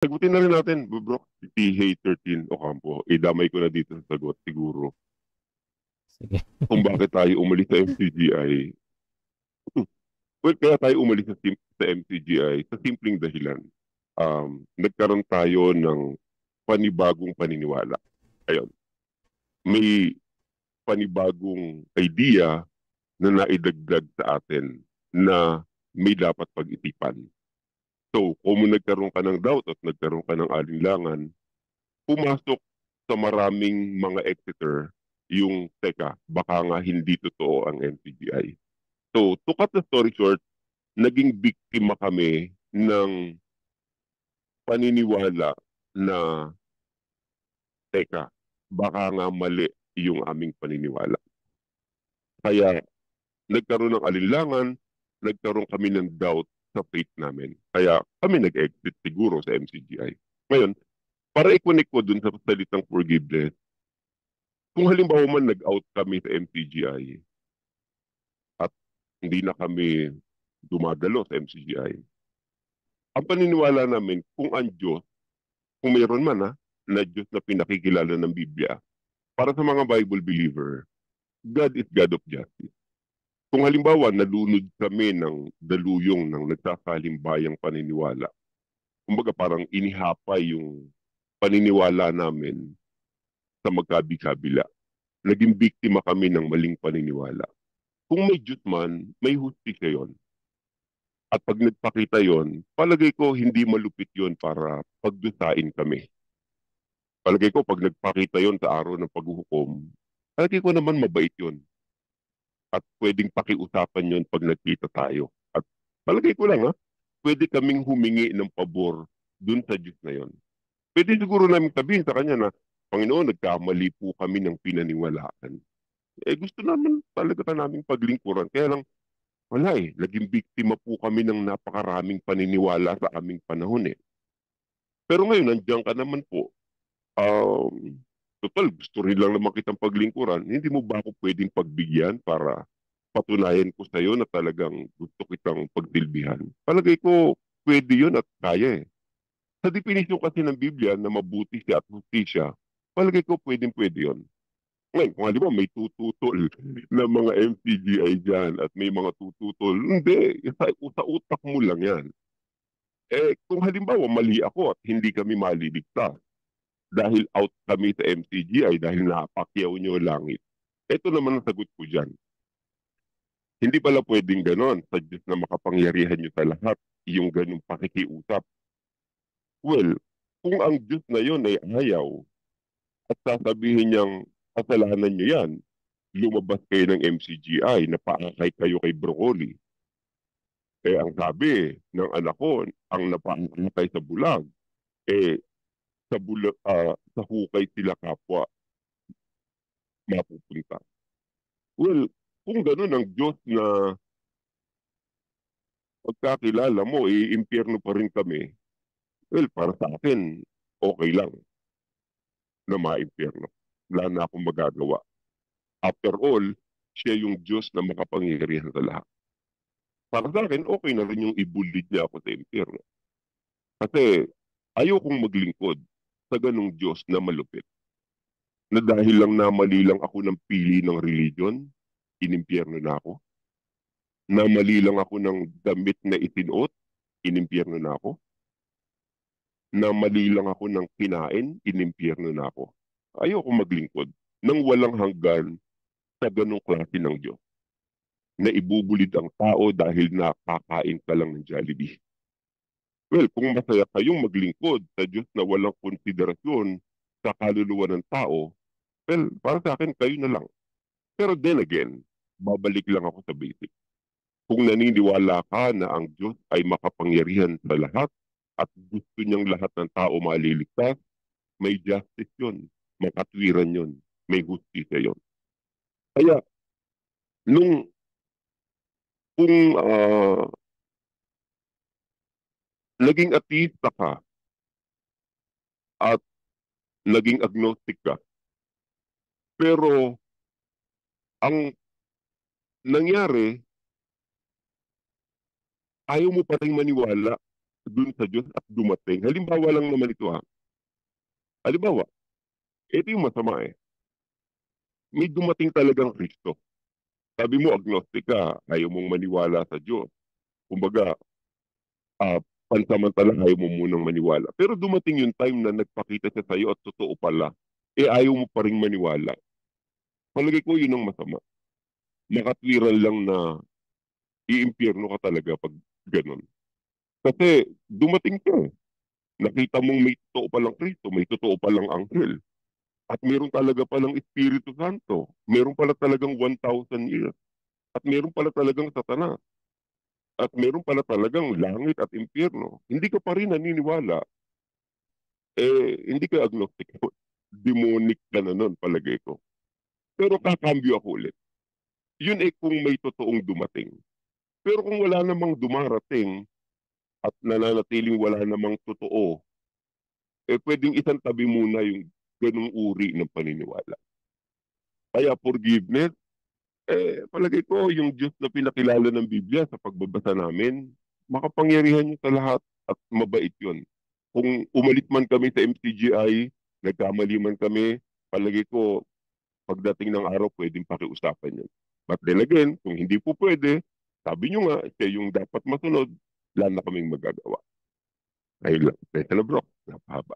Sagutin na rin natin, bro. Si Hay 13 Ocampo. Idamay ko na dito sa sagot siguro. Sige. Kung bakit tayo umalis sa MCGI. Well, kaya tayo umalis sa MCGI sa simpleng dahilan. Nagkaroon tayo ng panibagong paniniwala. Ayun. May panibagong idea na naidagdag sa atin na may dapat pag-isipan. So, kung nagkaroon ka ng doubt at nagkaroon ka ng alinlangan, pumasok sa maraming mga Exeter yung, teka, baka nga hindi totoo ang MCGI. So, to cut the story short, naging biktima kami ng paniniwala na, teka, baka nga mali yung aming paniniwala. Kaya, nagkaroon ng alinlangan, nagkaroon kami ng doubt sa faith namin. Kaya kami nag-exit siguro sa MCGI. Ngayon, para i-connect ko dun sa salitang forgiveness, kung halimbawa man nag-out kami sa MCGI at hindi na kami dumagalo sa MCGI, ang paniniwala namin kung ang Diyos, kung mayroon man na Diyos na pinakikilala ng Biblia, para sa mga Bible believer, God is God of justice. Kung halimbawa nalunod kami ng daluyong ng nagsasalimbayang paniniwala, kumbaga parang inihapay yung paniniwala namin sa magkabi-kabila. Naging biktima kami ng maling paniniwala. Kung may Diyos man, may hustisya yon. At pag nagpakita yon, palagay ko hindi malupit yon para pagdusain kami. Palagay ko pag nagpakita yon sa araw ng paghuhukom, palagay ko naman mabait yon. At pwedeng pakiusapan yon pag nagkita tayo. At palagay ko lang pwede kaming humingi ng pabor dun sa Diyos na yon. Pwede siguro namin sabihin sa kanya na, Panginoon, nagkamali po kami ng pinaniwalaan. Gusto naman talaga naming paglingkuran. Kaya lang, wala naging biktima po kami ng napakaraming paniniwala sa aming panahon Pero ngayon, nandiyan ka naman po. Total, gusto rin lang naman kitang paglingkuran. Hindi mo ba ako pwedeng pagbigyan para patunayan ko sa iyo na talagang gusto kitang pagdilbihan? Palagay ko, pwede yun at kaya. Sa definisyon kasi ng Biblia na mabuti siya at justisya, palagay ko pwedeng-pwede yun. Ngayon, kung halimbawa may tututol na mga MCGI dyan at may mga tututol, hindi, sa utak mo lang yan. Kung halimbawa mali ako at hindi kami maliligtas dahil out kami sa MCGI dahil napakyaw nyo langit, ito naman ang sagot ko dyan. Hindi pala pwedeng ganon sa Diyos na makapangyarihan nyo sa lahat, yung ganong pakikiusap. Well, kung ang Diyos na yon ay ayaw at sasabihin niyang kasalanan nyo yan, lumabas kayo ng MCGI na paakay kayo kay Broccoli. Ang sabi ng anak ko, ang napaakay sa bulag, sa bulag, sa hukay sila kapwa mapupunta. Well, kung gano'n ang Diyos na pagkakilala mo, impyerno pa rin kami, well, para sa akin, okay lang na maimpyerno. Wala na akong magagawa. After all, siya yung Diyos na makapangyarihan sa lahat. Para sa akin, okay na rin yung ibulid niya ako sa impyerno. Kasi ayokong maglingkod sa ganong Diyos na malupit. Na dahil lang namali lang ako ng pili ng religion, inimpyerno na ako. Namali lang ako ng damit na itinuot, inimpyerno na ako. Namali lang ako ng kinain, inimpyerno na ako. Ayokong maglingkod nang walang hanggan sa ganong klase ng Diyos na ibubulid ang tao dahil nakakain ka lang ng Jollibee. Well, kung masaya kayong maglingkod sa Diyos na walang konsiderasyon sa kaluluwa ng tao, well, para sa akin, kayo na lang. Pero then again, babalik lang ako sa basic. Kung naniniwala ka na ang Diyos ay makapangyarihan sa lahat at gusto niyang lahat ng tao maliligtas, may justice yun, may katwiran yun, may justisya yun. Kaya, nung kung naging ateista ka at naging agnostic ka, pero ang nangyari, ayaw mo pa rin maniwala dun sa Diyos at dumating. Halimbawa lang naman ito ha. Halimbawa, ito yung masama eh. May dumating talagang Kristo. Sabi mo, agnostic ka, ayaw mong maniwala sa Diyos. Kumbaga, ah, pansamantala ayaw mo munang maniwala. Pero dumating yung time na nagpakita siya sa'yo at totoo pala, eh ayaw mo pa rin maniwala. Palagay ko yun ang masama. Makatwiran lang na iimpyerno ka talaga pag ganun. Kasi dumating ka. Nakita mong may totoo palang Kristo, may totoo palang anghel. At meron talaga palang Espiritu Santo. Meron pala talagang 1,000 years. At meron pala talagang Satanas. At meron pala talagang langit at impyerno. Hindi ka pa rin naniniwala. Hindi ka agnostic. Demonic ka na nun, palagay ko. Pero kakambyo ako ulit. Yun kung may totoong dumating. Pero kung wala namang dumarating at nananatiling wala namang totoo, pwedeng isang tabi muna yung ganung uri ng paniniwala. Kaya forgiveness, palagay ko yung Diyos na pinakilala ng Biblia sa pagbabasa namin, makapangyarihan yun sa lahat at mabait yun. Kung umalis man kami sa MCGI, nagkamali man kami, palagay ko pagdating ng araw pwedeng pakiusapan yun. But then again, kung hindi po pwede, sabi nyo nga, siya yung dapat masunod, wala na kaming magagawa. Ayun lang. Teka na bro, napahaba.